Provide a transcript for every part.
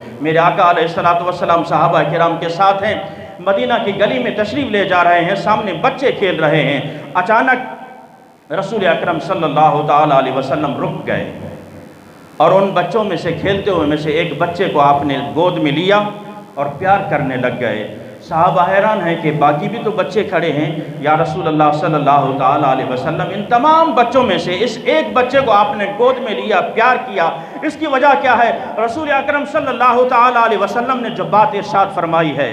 میرے آقا علیہ الصلوۃ والسلام صحابہ کرام کے ساتھ ہیں، مدینہ کی گلی میں تشریف لے جا رہے ہیں، سامنے بچے کھیل رہے ہیں، اچانک رسول اکرم صلی اللہ تعالیٰ علیہ وسلم رک گئے اور ان بچوں میں سے کھیلتے ہوئے میں سے ایک بچے کو آپ نے گود میں لیا اور پیار کرنے لگ گئے۔ صحابہ حیران ہیں کہ باقی بھی تو بچے کھڑے ہیں، یا رسول اللہ صلی اللہ تعالیٰ علیہ وسلم ان تمام بچوں میں سے اس ایک بچے کو آپ نے گود میں لیا، پیار کیا، اس کی وجہ کیا ہے؟ رسول اکرم صلی اللہ تعالیٰ علیہ وسلم نے جو بات ارشاد فرمائی ہے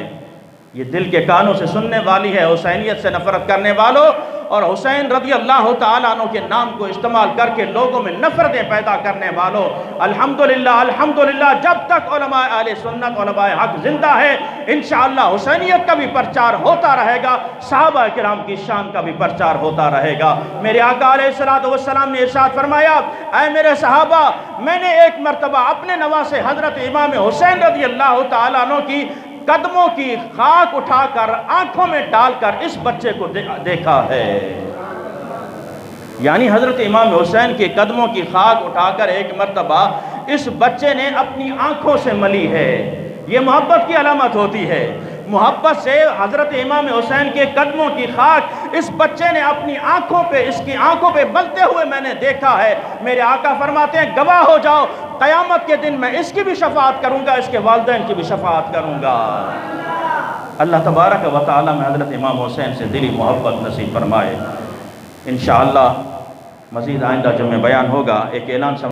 یہ دل کے کانوں سے سننے والی ہے۔ حسینیت سے نفرت کرنے والوں اور حسین رضی اللہ تعالیٰ عنہ کے نام کو استعمال کر کے لوگوں میں نفرتیں پیدا کرنے والوں، الحمدللہ جب تک علماء اہل سنت علماء حق زندہ ہے انشاءاللہ حسینیت کا بھی پرچار ہوتا رہے گا، صحابہ کرام کی شان کا بھی پرچار ہوتا رہے گا۔ میرے آقا علیہ السلام نے ارشاد فرمایا، اے میرے صحابہ، میں نے ایک مرتبہ اپنے نواسے حضرت امام حسین رضی اللہ تعالیٰ عنہ کی قدموں کی خاک اٹھا کر آنکھوں میں ڈال کر اس بچے کو دیکھا ہے۔ یعنی حضرت امام حسین کے قدموں کی خاک اٹھا کر ایک مرتبہ اس بچے نے اپنی آنکھوں سے ملی ہے۔ یہ محبت کی علامت ہوتی ہے۔ محبت سے حضرت امام حسین کے قدموں کی خاک اس بچے نے اپنی آنکھوں پہ، اس کی آنکھوں پہ ملتے ہوئے میں نے دیکھا ہے۔ میرے آقا فرماتے ہیں گواہ ہو جاؤ، قیامت کے دن میں اس کی بھی شفاعت کروں گا، اس کے والدین کی بھی شفاعت کروں گا۔ اللہ تبارک و تعالی میں حضرت امام حسین سے دلی محبت نصیب فرمائے۔ انشاءاللہ مزید آئندہ جمعہ بیان ہوگا۔ ایک اعلان